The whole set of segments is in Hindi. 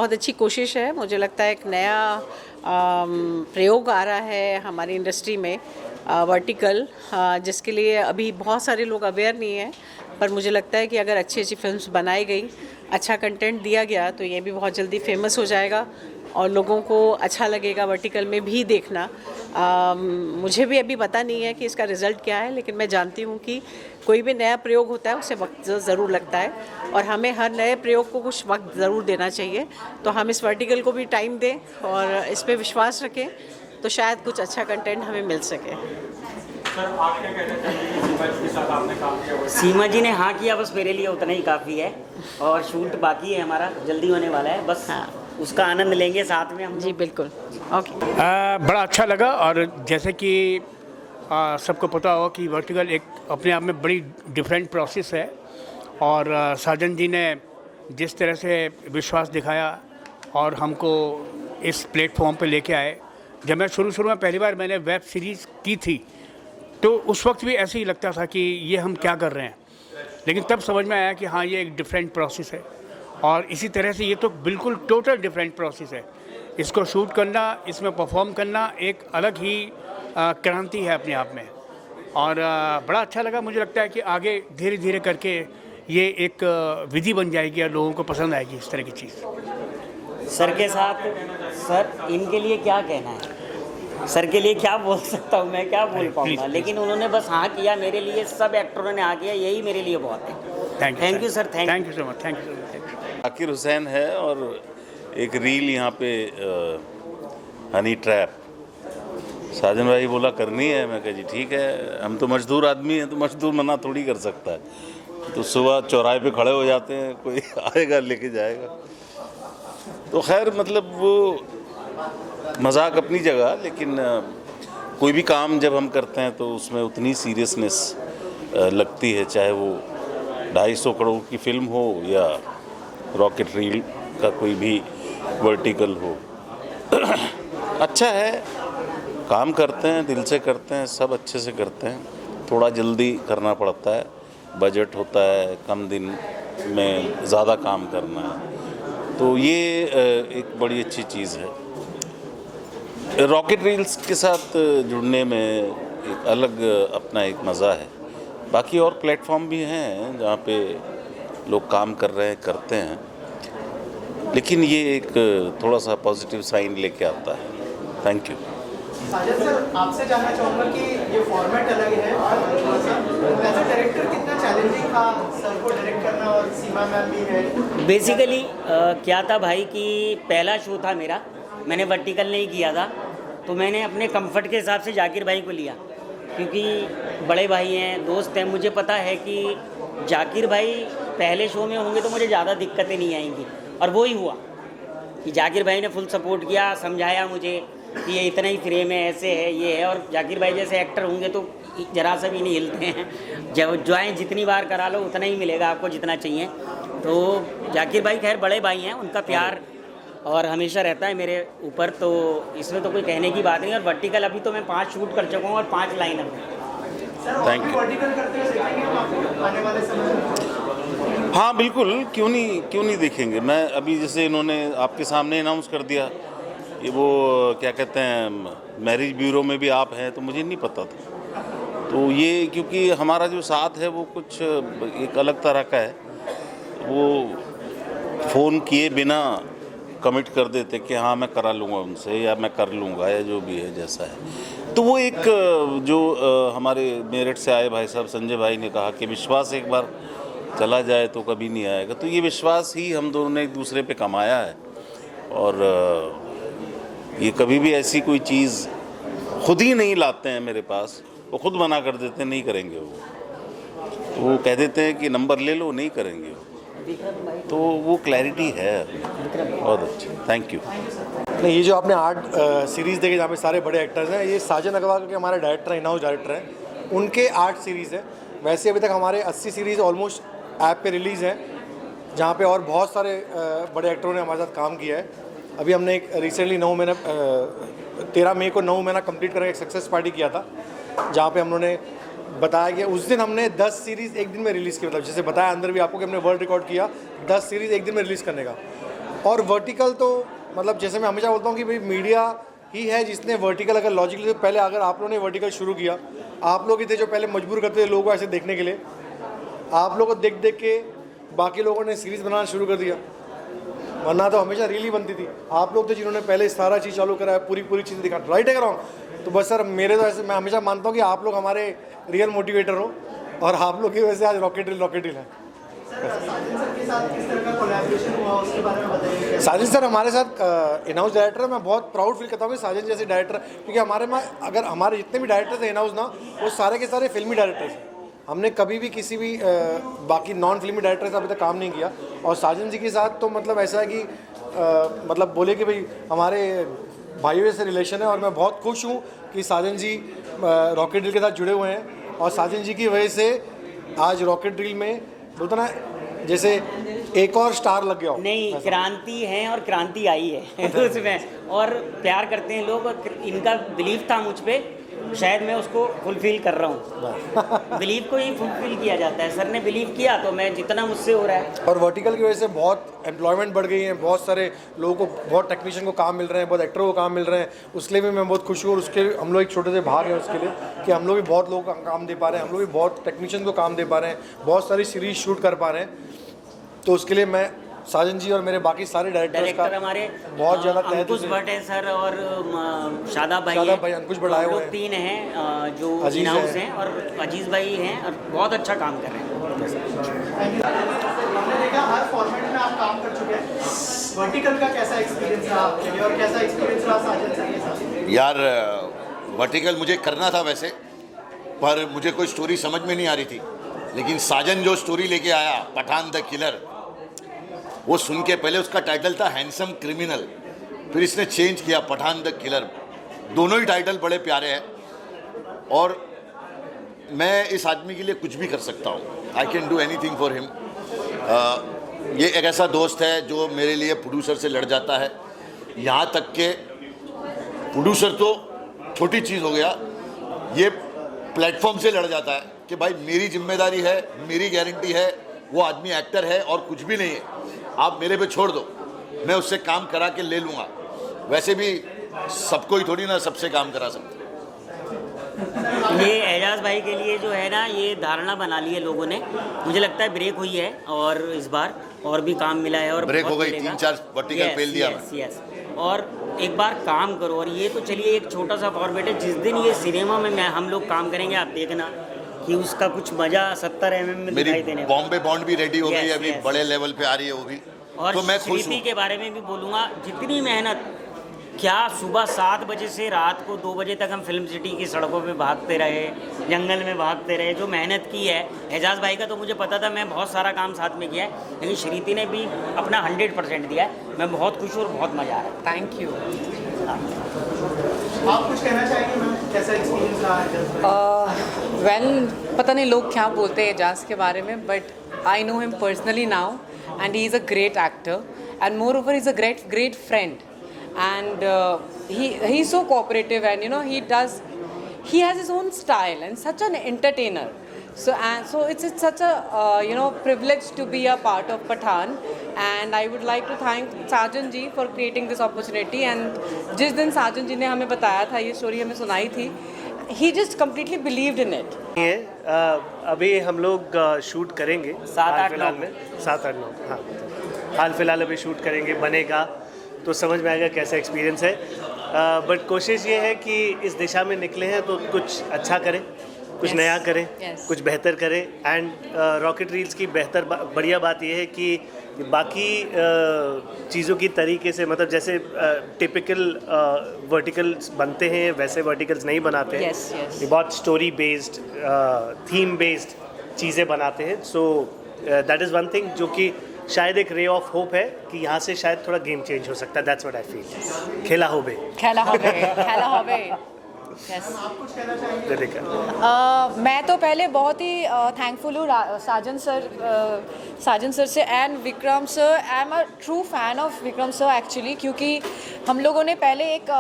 बहुत अच्छी कोशिश है। मुझे लगता है एक नया प्रयोग आ रहा है हमारी इंडस्ट्री में वर्टिकल, जिसके लिए अभी बहुत सारे लोग अवेयर नहीं हैं, पर मुझे लगता है कि अगर अच्छी अच्छी फिल्म्स बनाई गई, अच्छा कंटेंट दिया गया तो ये भी बहुत जल्दी फेमस हो जाएगा और लोगों को अच्छा लगेगा वर्टिकल में भी देखना। मुझे भी अभी पता नहीं है कि इसका रिज़ल्ट क्या है, लेकिन मैं जानती हूँ कि कोई भी नया प्रयोग होता है उसे वक्त ज़रूर लगता है और हमें हर नए प्रयोग को कुछ वक्त ज़रूर देना चाहिए। तो हम इस वर्टिकल को भी टाइम दें और इस पर विश्वास रखें, तो शायद कुछ अच्छा कंटेंट हमें मिल सके। सर, आप क्या कहना चाहेंगे कि सीमा जी के साथ आपने काम किया? सीमा जी ने हाँ किया, बस मेरे लिए उतना ही काफ़ी है और शूट बाकी है, हमारा जल्दी होने वाला है, बस हाँ, उसका आनंद लेंगे साथ में हम। जी बिल्कुल, ओके। बड़ा अच्छा लगा। और जैसे कि सबको पता हो कि वर्टिकल एक अपने आप में बड़ी डिफरेंट प्रोसेस है और साजन जी ने जिस तरह से विश्वास दिखाया और हमको इस प्लेटफॉर्म पे लेके आए। जब मैं शुरू में पहली बार मैंने वेब सीरीज़ की थी तो उस वक्त भी ऐसे ही लगता था कि ये हम क्या कर रहे हैं, लेकिन तब समझ में आया कि हाँ ये एक डिफरेंट प्रोसेस है और इसी तरह से ये तो बिल्कुल टोटल डिफरेंट प्रोसेस है। इसको शूट करना, इसमें परफॉर्म करना एक अलग ही क्रांति है अपने आप में और बड़ा अच्छा लगा। मुझे लगता है कि आगे धीरे धीरे करके ये एक विधि बन जाएगी और लोगों को पसंद आएगी इस तरह की चीज़। सर के साथ, सर इनके लिए क्या कहना है, सर के लिए क्या बोल सकता हूँ मैं, क्या बोल पाऊँगा, लेकिन उन्होंने बस हाँ किया, मेरे लिए सब एक्टरों ने हाँ किया, यही मेरे लिए बहुत है। Thank you sir, thank you so much, thank you. Zakir Hussain है और एक रील यहाँ पे हनी ट्रैप, साजन भाई बोला करनी है, मैं कहा जी ठीक है, हम तो मजदूर आदमी हैं तो मजदूर मना थोड़ी कर सकता है। तो सुबह चौराहे पे खड़े हो जाते हैं, कोई आएगा लेके जाएगा। तो खैर मतलब वो मजाक अपनी जगह, लेकिन कोई भी काम जब हम करते हैं तो उसमें उतनी सीरियसनेस लगती है, चाहे वो 250 करोड़ की फिल्म हो या रॉकेट रील का कोई भी वर्टिकल हो। अच्छा है, काम करते हैं, दिल से करते हैं, सब अच्छे से करते हैं। थोड़ा जल्दी करना पड़ता है, बजट होता है, कम दिन में ज़्यादा काम करना है, तो ये एक बड़ी अच्छी चीज़ है। रॉकेट रील्स के साथ जुड़ने में एक अलग अपना एक मज़ा है। बाकी और प्लेटफॉर्म भी हैं जहाँ पे लोग काम कर रहे हैं, करते हैं, लेकिन ये एक थोड़ा सा पॉजिटिव साइन लेके आता है। Thank you. साजन सर, आपसे जानना चाहूँगा कि ये फॉर्मेट अलग है, एज अ डायरेक्टर कितना चैलेंजिंग था सर को डायरेक्ट करना, और सीमा मैम भी है। बेसिकली क्या था भाई कि पहला शो था मेरा, मैंने वर्टिकल नहीं किया था, तो मैंने अपने कंफर्ट के हिसाब से जाकिर भाई को लिया, क्योंकि बड़े भाई हैं, दोस्त हैं। मुझे पता है कि जाकिर भाई पहले शो में होंगे तो मुझे ज़्यादा दिक्कतें नहीं आएंगी, और वो ही हुआ कि जाकिर भाई ने फुल सपोर्ट किया, समझाया मुझे कि ये इतना ही फ्रेम है, ऐसे है, ये है। और जाकिर भाई जैसे एक्टर होंगे तो जरा सा भी नहीं हिलते हैं, जब ज्वाइन जितनी बार करा लो उतना ही मिलेगा आपको जितना चाहिए। तो जाकिर भाई खैर बड़े भाई हैं, उनका प्यार और हमेशा रहता है मेरे ऊपर, तो इसमें तो कोई कहने की बात नहीं। और वर्टिकल अभी तो मैं 5 शूट कर चुका हूँ और 5 लाइनअप है। Thank you. वर्टिकल करते हुए देखेंगे हम आपको आने वाले समय में? हाँ बिल्कुल, क्यों नहीं देखेंगे। मैं अभी जैसे इन्होंने आपके सामने अनाउंस कर दिया, ये वो क्या कहते हैं मैरिज ब्यूरो में भी आप हैं, तो मुझे नहीं पता था। तो ये क्योंकि हमारा जो साथ है वो कुछ एक अलग तरह का है, वो फ़ोन किए बिना कमिट कर देते कि हाँ मैं करा लूँगा उनसे, या मैं कर लूँगा, या जो भी है जैसा है। तो वो एक जो हमारे मेरठ से आए भाई साहब संजय भाई ने कहा कि विश्वास एक बार चला जाए तो कभी नहीं आएगा, तो ये विश्वास ही हम दोनों ने एक दूसरे पे कमाया है। और ये कभी भी ऐसी कोई चीज़ खुद ही नहीं लाते हैं मेरे पास, वो खुद मना कर देते हैं, नहीं करेंगे वो कह देते हैं कि नंबर ले लो, नहीं करेंगे वो। तो वो क्लैरिटी है, बहुत अच्छी। Thank you. नहीं, ये जो आपने 8 सीरीज़ देखे जहाँ पे सारे बड़े एक्टर्स हैं, ये साजन अग्रवाल के हमारे डायरेक्टर हैं, इन हाउस डायरेक्टर हैं, उनके 8 सीरीज़ हैं। वैसे अभी तक हमारे 80 सीरीज़ ऑलमोस्ट ऐप पे रिलीज़ हैं, जहाँ पे और बहुत सारे बड़े एक्टरों ने हमारे साथ काम किया है। अभी हमने एक रिसेंटली 13 मई को 9 महीना कंप्लीट करके एक सक्सेस पार्टी किया था, जहाँ पे हम लोगों ने बताया कि उस दिन हमने 10 सीरीज़ एक दिन में रिलीज़ की, मतलब जैसे बताया अंदर भी आपको कि हमने वर्ल्ड रिकॉर्ड किया 10 सीरीज़ एक दिन में रिलीज़ करने का। और वर्टिकल तो मतलब जैसे मैं हमेशा बोलता हूँ कि भाई मीडिया ही है जिसने वर्टिकल अगर लॉजिकली तो पहले अगर आप लोगों ने वर्टिकल शुरू किया, आप लोग ही थे जो पहले मजबूर करते थे लोगों को ऐसे देखने के लिए। आप लोगों को देख देख के बाकी लोगों ने सीरीज़ बनाना शुरू कर दिया, वरना तो हमेशा रील ही बनती थी। आप लोग थे जिन्होंने पहले सारा चीज़ चालू करा है, पूरी चीज़ दिखा। राइट है रॉन्ग? तो बस सर मेरे तो ऐसे मैं हमेशा मानता हूँ कि आप लोग हमारे रियल मोटिवेटर हो और आप लोग की वजह से आज रॉकेट रील है। साजन सर के साथ किस तरह का कोलैबोरेशन हुआ उसके बारे में बताइए। साजन सर हमारे साथ इन हाउस डायरेक्टर है। मैं बहुत प्राउड फील करता हूँ कि साजन जैसे डायरेक्टर, क्योंकि हमारे में अगर हमारे जितने भी डायरेक्टर्स हैं इन हाउस ना, वो सारे के सारे फिल्मी डायरेक्टर्स हैं। हमने कभी भी किसी भी बाकी नॉन फिल्मी डायरेक्टर से अभी तक काम नहीं किया। और साजन जी के साथ तो मतलब ऐसा है कि मतलब बोले कि भाई हमारे भाइयों से रिलेशन है। और मैं बहुत खुश हूँ कि साजन जी रॉकेट ड्रिल के साथ जुड़े हुए हैं और साजन जी की वजह से आज रॉकेट ड्रिल में बोलते ना जैसे एक और स्टार लग गया हो। नहीं, क्रांति है और क्रांति आई है उसमें, और प्यार करते हैं लोग। और इनका बिलीव था मुझ पे, शायद मैं उसको फुलफिल कर रहा हूँ। बिलीव को ही फुलफिल किया जाता है। सर ने बिलीव किया तो मैं जितना मुझसे हो रहा है। और वर्टिकल की वजह से बहुत एम्प्लॉयमेंट बढ़ गई है, बहुत सारे लोगों को, बहुत टेक्नीशियन को काम मिल रहे हैं, बहुत एक्टरों को काम मिल रहे हैं। उसके लिए भी मैं बहुत खुश हूँ। और उसके हम लोग एक छोटे से भाग हैं उसके लिए कि हम लोग भी बहुत लोगों को काम दे पा रहे हैं, हम लोग भी बहुत टेक्नीशियन को काम दे पा रहे हैं, बहुत सारी सीरीज शूट कर पा रहे हैं। तो उसके लिए मैं साजन जी और मेरे बाकी सारे डायरेक्टर हमारे बहुत ज़्यादा अंकुश भट्ट है सर, और शादाब भाई अंकुश भट्ट आए हुए हैं। 3 हैं जो अजीज इन हाउस हैं। हैं, और अजीज भाई हैं, और बहुत अच्छा काम कर रहे हैं। हमने देखा हर फॉर्मेट में आप काम कर चुके हैं। वर्टिकल का कैसा एक्सपीरियंस रहा आपके लिए और कैसा एक्सपीरियंस रहा साजन सर के साथ? यार वर्टिकल मुझे करना था वैसे, पर मुझे कोई स्टोरी समझ में नहीं आ रही थी। लेकिन साजन जो स्टोरी लेके आया, पठान द किलर, वो सुन के पहले उसका टाइटल था हैंडसम क्रिमिनल, फिर इसने चेंज किया पठान द किलर। दोनों ही टाइटल बड़े प्यारे हैं और मैं इस आदमी के लिए कुछ भी कर सकता हूँ। I can do anything for him. ये एक ऐसा दोस्त है जो मेरे लिए प्रोड्यूसर से लड़ जाता है। यहाँ तक के प्रोड्यूसर तो छोटी चीज़ हो गया, ये प्लेटफॉर्म से लड़ जाता है कि भाई मेरी जिम्मेदारी है, मेरी गारंटी है, वो आदमी एक्टर है और कुछ भी नहीं है, आप मेरे पे छोड़ दो, मैं उससे काम करा के ले लूँगा। वैसे भी सबको ही थोड़ी ना सबसे काम करा सकते। ये एजाज भाई के लिए जो है ना, ये धारणा बना ली है लोगों ने। मुझे लगता है ब्रेक हुई है और इस बार और भी काम मिला है। और ब्रेक हो गई, 3-4 वर्टिकल पेल दिया मैं। यस, और एक बार काम करो। और ये तो चलिए एक छोटा सा फॉर्मेट है, जिस दिन ये सिनेमा में हम लोग काम करेंगे, आप देखना कि उसका कुछ मजा 70 mm में दिखाई देने। बॉम्बे बॉन्ड भी रेडी हो गई, अभी बड़े लेवल पे आ रही है वो भी। और तो मैं खुश हूँ। के बारे में भी बोलूँगा, जितनी मेहनत, क्या सुबह 7 बजे से रात को 2 बजे तक हम फिल्म सिटी की सड़कों पे भागते रहे, जंगल में भागते रहे, जो मेहनत की है। एजाज भाई का तो मुझे पता था, मैं बहुत सारा काम साथ में किया है, लेकिन श्रीति ने भी अपना 100% दिया है। मैं बहुत खुश हूँ और बहुत मज़ा आ रहा है। Thank you. आप कुछ कहना चाहेंगे मैम, कैसा एक्सपीरियंस रहा है? वेल, पता नहीं लोग क्या बोलते हैं एजाज के बारे में, but I know him personally now and he is a great actor and more over is a great friend and he's so cooperative, and you know he has his own style and such an entertainer. So it's such a privilege to be a part of Pathaan, and I would like to thank Sajan ji for creating this opportunity. And जिस दिन साजन जी ने हमें बताया था, ये स्टोरी हमें सुनाई थी, he just completely believed in it. अभी हम लोग शूट करेंगे 7-8 में 7-8 हाँ, हाल फिलहाल अभी शूट करेंगे, बनेगा तो समझ में आएगा कैसा एक्सपीरियंस है। बट कोशिश ये है कि इस दिशा में निकले हैं तो कुछ अच्छा करें, कुछ Yes. नया करें, Yes. कुछ बेहतर करें। एंड रॉकेट रील्स की बढ़िया बात यह है कि बाकी चीज़ों की तरीके से, मतलब जैसे टिपिकल वर्टिकल्स बनते हैं वैसे वर्टिकल्स नहीं बनाते हैं। Yes, yes. ये बहुत स्टोरी बेस्ड, थीम बेस्ड चीज़ें बनाते हैं। So that is one thing जो कि शायद एक रे ऑफ होप है कि यहाँ से शायद थोड़ा गेम चेंज हो सकता है। That's what I feel. खेला होबे Yes. आप कुछ कहना चाहेंगे? मैं तो पहले बहुत ही थैंकफुल हूँ साजन सर से and Vikram sir. I am a true fan of Vikram sir actually, क्योंकि हम लोगों ने पहले एक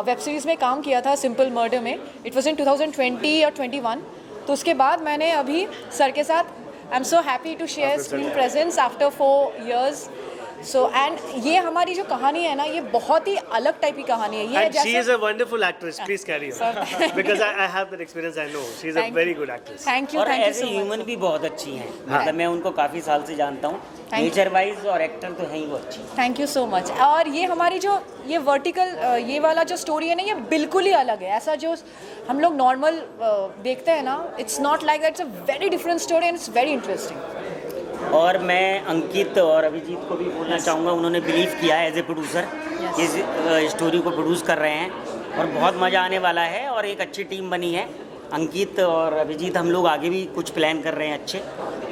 वेब सीरीज़ में काम किया था, सिंपल मर्डर में। इट वॉज इन 2020 और 21। तो उसके बाद मैंने अभी सर के साथ, I am so happy to share screen presence after 4 years. So and ये हमारी जो कहानी है ना, ये बहुत ही अलग टाइप की कहानी है। ये And she is जैसे a wonderful actress. Please carry on. Sir. Because I have that experience. I know she is a very good actress. Thank you और सो ऐसे ह्यूमन मच। भी बहुत अच्छी हैं, मतलब मैं उनको काफ़ी साल से जानता हूँ, Thank you. नेचर वाइज और एक्टर तो है ही वो अच्छी। Thank you so much. और ये हमारी जो ये वर्टिकल ये वाला जो स्टोरी है ना, ये बिल्कुल ही अलग है। ऐसा जो हम लोग नॉर्मल देखते हैं ना, it's not like that, it's a very different story and it's very interesting. और मैं अंकित और अभिजीत को भी बोलना चाहूँगा, उन्होंने बिलीव किया एज ए प्रोड्यूसर इस स्टोरी को प्रोड्यूस कर रहे हैं और बहुत मज़ा आने वाला है और एक अच्छी टीम बनी है। अंकित और अभिजीत हम लोग आगे भी कुछ प्लान कर रहे हैं अच्छे,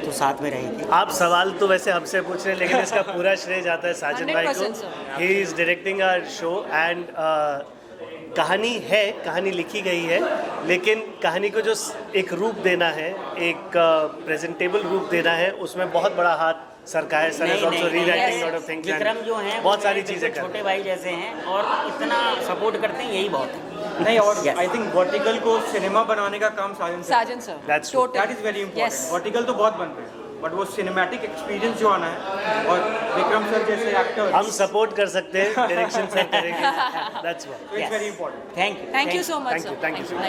तो साथ में रहेंगे। आप सवाल तो वैसे हमसे पूछ रहे हैं, लेकिन इसका पूरा श्रेय जाता है साजन भाई को। 100% sir. He is directing our show and कहानी है, कहानी लिखी गई है, लेकिन कहानी को जो एक रूप देना है, एक प्रेजेंटेबल रूप देना है, उसमें बहुत बड़ा हाथ सर का है। Sir is also rewriting lot of things. Vikram जो हैं बहुत सारी चीज़ें कर छोटे भाई जैसे हैं और इतना सपोर्ट करते हैं, यही बहुत है। नहीं, और Yes. आई थिंक वर्टिकल को सिनेमा बनाने का काम Sajan Sajan sir, That's true. That is very important. Yes. Vertical तो बहुत बन रहे हैं, बट वो सिनेमैटिक एक्सपीरियंस जो आना है, और विक्रम सर जैसे एक्टर, हम सपोर्ट कर सकते हैं, डायरेक्शन सर करेंगे। That's what. It's very important. Thank you. So much Thank you, सर। thank you so much.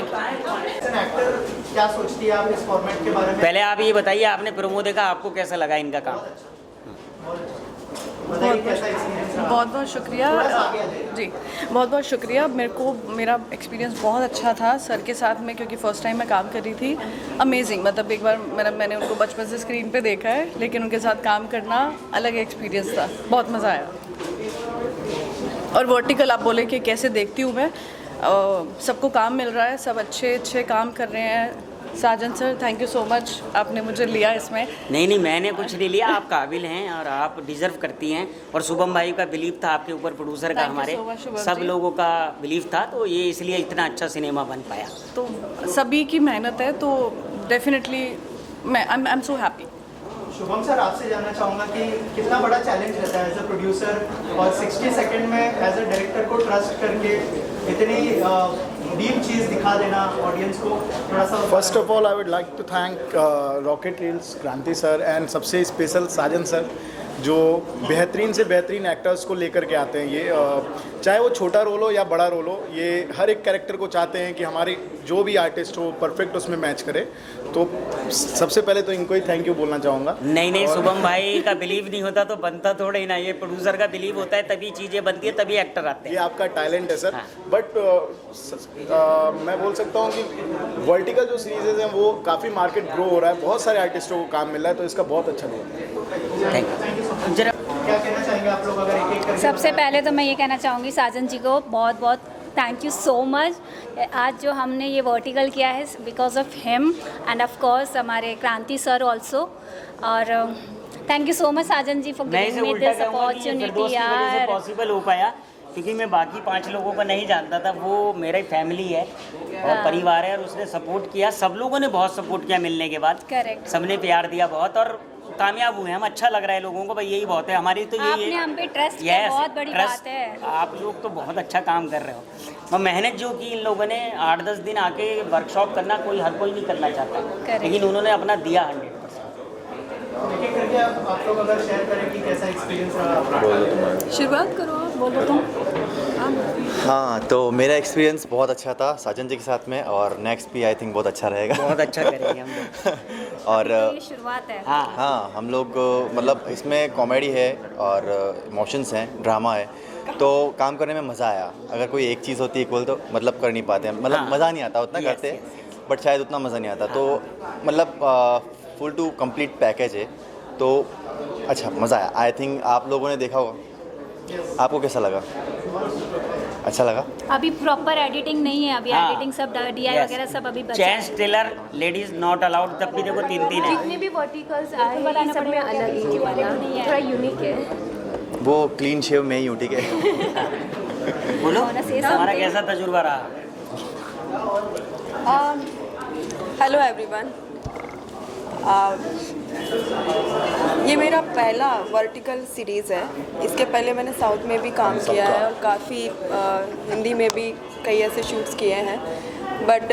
As an actor क्या सोचती है आप इस फॉर्मेट के बारे में? पहले आप ये बताइए, आपने प्रोमो देखा, आपको कैसा लगा इनका काम? बताइए कैसा एक्सपीरियंस रहा? बहुत बहुत शुक्रिया जी, बहुत बहुत शुक्रिया। मेरे को मेरा एक्सपीरियंस बहुत अच्छा था सर के साथ में, क्योंकि फ़र्स्ट टाइम मैं काम कर रही थी। अमेजिंग, मतलब एक बार मैंने उनको बचपन से स्क्रीन पे देखा है, लेकिन उनके साथ काम करना अलग एक्सपीरियंस था, बहुत मज़ा आया। और वर्टिकल आप बोले कि कैसे देखती हूँ मैं, सबको काम मिल रहा है, सब अच्छे काम कर रहे हैं। Sajan sir, thank you so much, आपने मुझे लिया इसमें। नहीं, मैंने कुछ नहीं लिया, आप काबिल हैं और आप डिजर्व करती हैं। और शुभम भाई का बिलीव था आपके ऊपर, प्रोड्यूसर का, Thank you हमारे so much, शुभम सब जी। लोगों का बिलीव था, तो ये इसलिए इतना अच्छा सिनेमा बन पाया। तो सभी की मेहनत है, तो definitely I am so happy. Shubham sir, आपसे जानना चाहूँगा कि कितना बड़ा चैलेंज रहता है एज अ प्रोड्यूसर और 60 सेकंड में एज अ डायरेक्टर को ट्रस्ट करके इतनी डीप चीज़ दिखा देना ऑडियंस को, थोड़ा सा। First of all I would like to thank Rocket Reels, Kranti sir and सबसे स्पेशल साजन सर, जो बेहतरीन से बेहतरीन एक्टर्स को लेकर के आते हैं। ये चाहे वो छोटा रोल हो या बड़ा रोल हो, ये हर एक कैरेक्टर को चाहते हैं कि हमारे जो भी आर्टिस्ट हो परफेक्ट उसमें मैच करे। तो सबसे पहले तो इनको ही थैंक यू बोलना चाहूँगा। नहीं, शुभम भाई का बिलीव नहीं होता तो बनता थोड़े ही ना, ये प्रोड्यूसर का बिलीव होता है, तभी चीज़ें बनती है, तभी एक्टर आते ये हैं। आपका टैलेंट है सर। हाँ। बट मैं बोल सकता हूँ कि वर्टिकल जो सीरीज़ हैं वो काफ़ी मार्केट ग्रो हो रहा है, बहुत सारे आर्टिस्टों को काम मिल रहा है, तो इसका बहुत अच्छा रोल है। Thank you. जरा क्या कहना चाहेंगे आप लोग, अगर एक करके? सबसे पहले तो मैं ये कहना चाहूँगी साजन जी को बहुत बहुत थैंक यू सो मच। आज जो हमने ये वर्टिकल किया है because of him and of course हमारे क्रांति सर ऑल्सो। और thank you so much Sajan ji for मैं गिविंग इसे मी उल्टा दिस कहूँगा कि ये अपॉर्चुनिटी फिरदौस की वजह से यार। पॉसिबल हो पाया, क्योंकि मैं बाकी 5 लोगों को नहीं जानता था। वो मेरा फैमिली है और हाँ। परिवार है, और उसने सपोर्ट किया, सब लोगों ने बहुत सपोर्ट किया मिलने के बाद। Correct। सबने प्यार दिया बहुत और कामयाब हुए हम। अच्छा लग रहा है लोगों को, भाई यही बहुत है हमारी तो यही आपने हम पे ट्रस्ट किया, Yes, बहुत बड़ी trust। बात है। आप लोग तो बहुत अच्छा काम कर रहे हो। और मेहनत जो की इन लोगों ने 8-10 दिन आके वर्कशॉप करना, हर कोई नहीं करना चाहता, Correct। लेकिन उन्होंने अपना दिया 100%। एक एक करके आप लोग अगर शेयर करें कि कैसा एक्सपीरियंस रहा। शुरुआत करो आप, बोलो तुम। हाँ, तो मेरा एक्सपीरियंस बहुत अच्छा था साजन जी के साथ में, और नेक्स्ट भी आई थिंक बहुत अच्छा रहेगा। बहुत अच्छा करेंगे हम लोग। और ये शुरुआत है। हाँ, हम लोग मतलब इसमें कॉमेडी है और इमोशंस हैं, ड्रामा है, तो काम करने में मज़ा आया। अगर कोई एक चीज़ होती इक्वल तो मतलब कर नहीं पाते हैं, मतलब हाँ। मज़ा नहीं आता उतना करते, बट शायद उतना मज़ा नहीं आता। तो मतलब फुल टू कंप्लीट पैकेज है, तो अच्छा मज़ा आया। आई थिंक आप लोगों ने देखा होगा, आपको कैसा लगा? अच्छा लगा? अभी प्रॉपर एडिटिंग नहीं है, अभी हाँ। एडिटिंग सब DI वगैरह सब अभी बचा gents tailor, ladies not allowed, तब भी देखो 3-3 है। जितने भी वर्टिकल्स आए हैं सब में अलग ही वाला थोड़ा यूनिक है। वो क्लीन शेव में ही हूँ, ठीक है। बोलो Wanna say हमारा something? कैसा तजुर्बा रहा? हेलो एवरीवन, ये मेरा पहला वर्टिकल सीरीज़ है। इसके पहले मैंने साउथ में भी काम किया है और काफ़ी हिंदी में भी कई ऐसे शूट्स किए हैं, but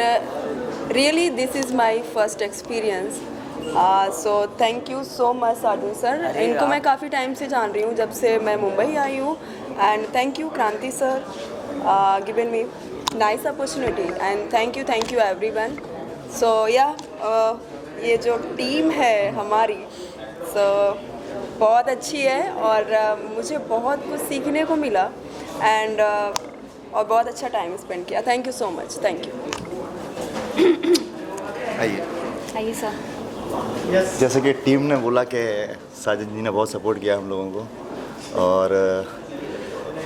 really this is my first experience so thank you so much Sajan sir. इनको मैं काफ़ी टाइम से जान रही हूँ, जब से मैं मुंबई आई हूँ। And thank you Kranti sir given me nice opportunity and thank you everyone. So या ये जो टीम है हमारी बहुत अच्छी है और मुझे बहुत कुछ सीखने को मिला एंड और बहुत अच्छा टाइम स्पेंड किया। Thank you so much. Thank you. आइए सर। जैसे कि टीम ने बोला कि साजिद जी ने बहुत सपोर्ट किया हम लोगों को और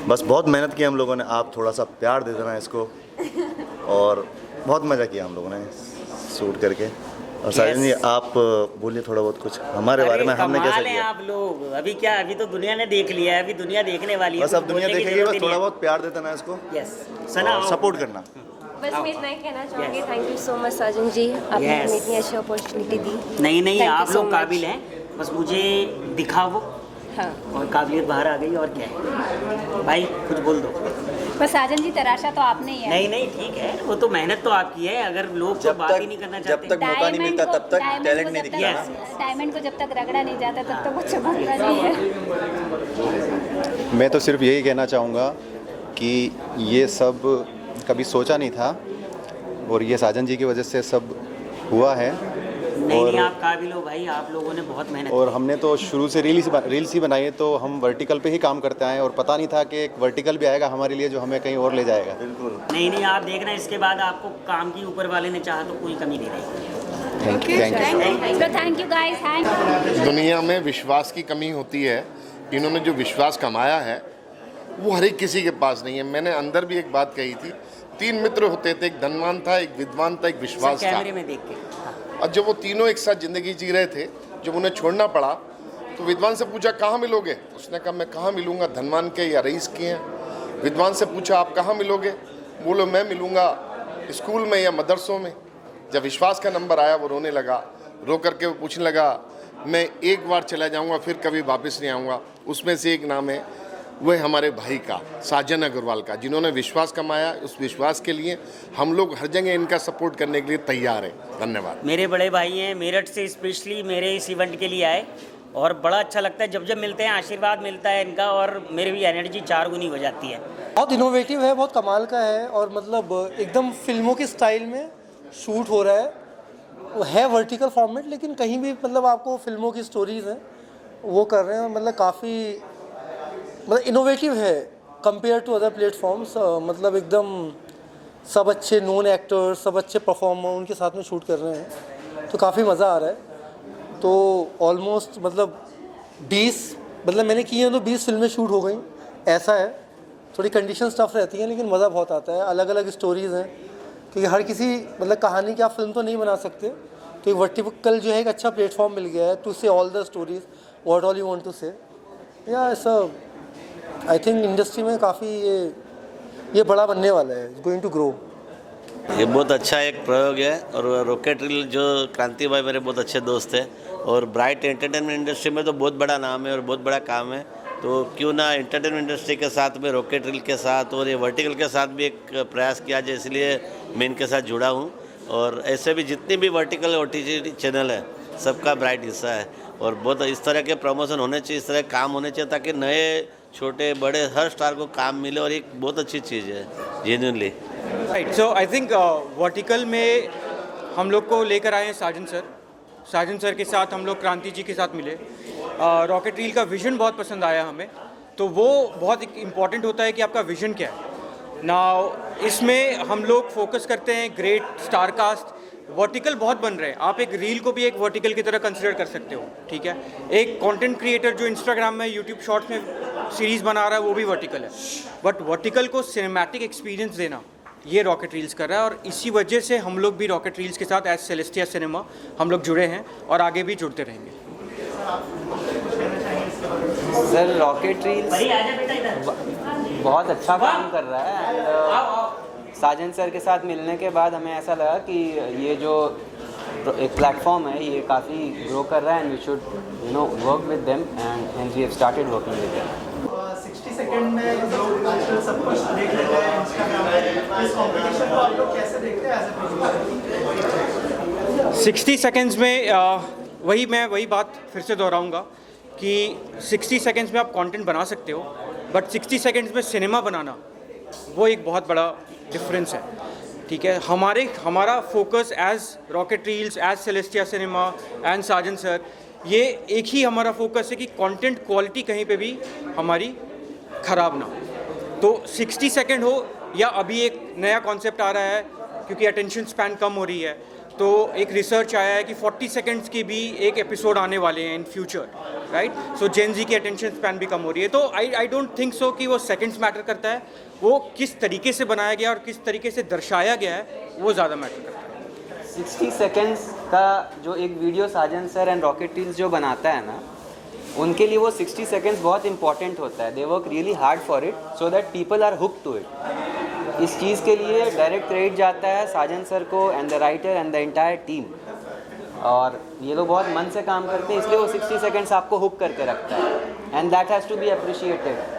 बस बहुत मेहनत की हम लोगों ने। आप थोड़ा सा प्यार दे देना इसको और बहुत मज़ा किया हम लोगों ने शूट करके। और साजिद जी आप बोलिए थोड़ा बहुत कुछ हमारे बारे में, हमने कैसा किया। आप लोग अभी क्या, अभी तो दुनिया ने देख लिया है, अभी दुनिया देखने वाली है। बस अब दुनिया देखेगी, बस थोड़ा बहुत प्यार दे देना इसको। यस और सपोर्ट करना। बस मैं इतना ही कहना चाहूँगी, thank you so much Sajan जी, आपने हमें इतनी अच्छी अपॉर्चुनिटी दी। नहीं आप लोग काबिल हैं, बस मुझे दिखाओ। हाँ। और काबिलियत बाहर आ गई और क्या है। भाई कुछ बोल दो। बस साजन जी तराशा तो आपने ही है। नहीं ठीक है, वो तो मेहनत तो आपकी है। अगर लोग तो बात ही नहीं करना चाहते, जब तक मौका नहीं मिलता तब तक टैलेंट नहीं दिखता। डायमंड को जब तक रगड़ा नहीं जाता तब तक वो चमकता नहीं है। मैं तो सिर्फ यही कहना चाहूँगा कि ये सब कभी सोचा नहीं था और ये साजन जी की वजह से सब हुआ है। नहीं आप काबिल हो भाई, आप लोगों ने बहुत मेहनत और हमने तो शुरू से रील्स ही बनाई है, तो हम वर्टिकल पे ही काम करते आए और पता नहीं था कि एक वर्टिकल भी आएगा हमारे लिए जो हमें कहीं और ले जाएगा। बिल्कुल नहीं आप देखना, इसके बाद आपको काम की ऊपर वाले ने चाहा तो कोई कमी नहीं रहेगी। Thank you guys. दुनिया में विश्वास की कमी होती है। इन्होंने जो विश्वास कमाया है वो हर एक किसी के पास नहीं है। मैंने अंदर भी एक बात कही थी, 3 मित्र होते थे, एक धनवान था, एक विद्वान था, एक विश्वास था। कैमरे में देख के। और जब वो तीनों एक साथ ज़िंदगी जी रहे थे, जब उन्हें छोड़ना पड़ा तो विद्वान से पूछा कहाँ मिलोगे। उसने कहा मैं कहाँ मिलूँगा, धनवान के या रईस के हैं। विद्वान से पूछा आप कहाँ मिलोगे, बोलो मैं मिलूँगा स्कूल में या मदरसों में। जब विश्वास का नंबर आया वो रोने लगा, रो करके वो पूछने लगा मैं एक बार चला जाऊँगा फिर कभी वापस नहीं आऊँगा। उसमें से एक नाम है वो है हमारे भाई का, साजन अग्रवाल का, जिन्होंने विश्वास कमाया। उस विश्वास के लिए हम लोग हर जगह इनका सपोर्ट करने के लिए तैयार हैं। धन्यवाद। मेरे बड़े भाई हैं, मेरठ से स्पेशली मेरे इस इवेंट के लिए आए और बड़ा अच्छा लगता है जब मिलते हैं, आशीर्वाद मिलता है इनका और मेरी भी एनर्जी 4 गुनी हो जाती है। बहुत इनोवेटिव है, बहुत कमाल का है और मतलब एकदम फिल्मों के स्टाइल में शूट हो रहा है वर्टिकल फॉर्मेट, लेकिन कहीं भी मतलब आपको फिल्मों की स्टोरीज़ हैं वो कर रहे हैं। मतलब काफ़ी इनोवेटिव है कंपेयर टू अदर प्लेटफॉर्म्स। मतलब एकदम सब अच्छे नोन एक्टर्स, सब अच्छे परफॉर्मर उनके साथ में शूट कर रहे हैं, तो काफ़ी मज़ा आ रहा है। तो ऑलमोस्ट मतलब 20 मैंने की हैं तो 20 फिल्में शूट हो गई। ऐसा है, थोड़ी कंडीशन टफ रहती हैं लेकिन मज़ा बहुत आता है। अलग अलग स्टोरीज़ हैं क्योंकि हर किसी कहानी की आप फिल्म तो नहीं बना सकते, तो वर्टिकल जो है एक अच्छा प्लेटफॉर्म मिल गया है to say all the stories what all you want to say. या ऐसा आई थिंक इंडस्ट्री में काफ़ी ये बड़ा बनने वाला है, गोइंग टू ग्रो। ये बहुत अच्छा एक प्रयोग है और रॉकेट रील जो क्रांति भाई मेरे बहुत अच्छे दोस्त हैं और ब्राइट एंटरटेनमेंट इंडस्ट्री में तो बहुत बड़ा नाम है और बहुत बड़ा काम है। तो क्यों ना एंटरटेनमेंट इंडस्ट्री के साथ में रॉकेट रील के साथ और ये वर्टिकल के साथ भी एक प्रयास किया जाए, इसलिए मैं इनके साथ जुड़ा हूँ। और ऐसे भी जितनी भी वर्टिकल OTT चैनल है सबका ब्राइट हिस्सा है और बहुत इस तरह के प्रमोशन होने चाहिए, इस तरह के काम होने चाहिए ताकि नए छोटे बड़े हर स्टार को काम मिले और एक बहुत अच्छी चीज़ है जेन्युइनली। राइट, सो आई थिंक वर्टिकल में हम लोग को लेकर आए हैं साजन सर के साथ हम लोग क्रांति जी के साथ मिले। रॉकेट रील का विज़न बहुत पसंद आया हमें, तो वो बहुत इम्पॉर्टेंट होता है कि आपका विज़न क्या है ना। इसमें हम लोग फोकस करते हैं ग्रेट स्टार कास्ट। वर्टिकल बहुत बन रहे हैं, आप एक रील को भी एक वर्टिकल की तरह कंसिडर कर सकते हो, ठीक है। एक कंटेंट क्रिएटर जो इंस्टाग्राम में यूट्यूब शॉर्ट्स में सीरीज़ बना रहा है वो भी वर्टिकल है, बट वर्टिकल को सिनेमैटिक एक्सपीरियंस देना ये रॉकेट रील्स कर रहा है। और इसी वजह से हम लोग भी रॉकेट रील्स के साथ एज सेलेस्टिया सिनेमा हम लोग जुड़े हैं और आगे भी जुड़ते रहेंगे। सर रॉकेट रील्स बहुत अच्छा काम कर रहा है एंड साजन सर के साथ मिलने के बाद हमें ऐसा लगा कि ये जो एक प्लेटफॉर्म है ये काफ़ी ग्रो कर रहा है and we should work with them and we have started working with them. 60 second में लोग आजकल सब कुछ देख लेते हैं इंस्टाग्राम पे, इस कंपटीशन को आप लोग कैसे देखते हैं एज ए प्रोड्यूसर? 60 सेकंड्स में वही बात फिर से दोहराऊंगा कि 60 सेकंड्स में आप कंटेंट बना सकते हो, बट 60 सेकंड्स में सिनेमा बनाना वो एक बहुत बड़ा डिफरेंस है। ठीक है, हमारा focus as Rocket Reels, as Celestia Cinema and Sajan sir, ये एक ही हमारा फोकस है कि कंटेंट क्वालिटी कहीं पे भी हमारी ख़राब ना हो। तो 60 सेकंड हो या अभी एक नया कॉन्सेप्ट आ रहा है क्योंकि अटेंशन स्पैन कम हो रही है, तो एक रिसर्च आया है कि 40 सेकंड्स की भी एक एपिसोड आने वाले हैं इन फ्यूचर, राइट। सो जेन जी की अटेंशन स्पैन भी कम हो रही है। तो आई डोंट थिंक सो कि वो सेकंड्स मैटर करता है, वो किस तरीके से बनाया गया और किस तरीके से दर्शाया गया है वो ज़्यादा मैटर करता है। 60 सेकेंड्स का जो एक video Sajan sir and Rocket Reels जो बनाता है ना, उनके लिए वो 60 सेकेंड्स बहुत इंपॉर्टेंट होता है। They work really hard for it so that people are hook to it. इस चीज़ के लिए डायरेक्ट क्रेडिट जाता है साजन सर को and the writer and the entire team. और ये लोग बहुत मन से काम करते हैं, इसलिए वो 60 सेकेंड्स आपको हुक करके रखता है, and that has to be appreciated.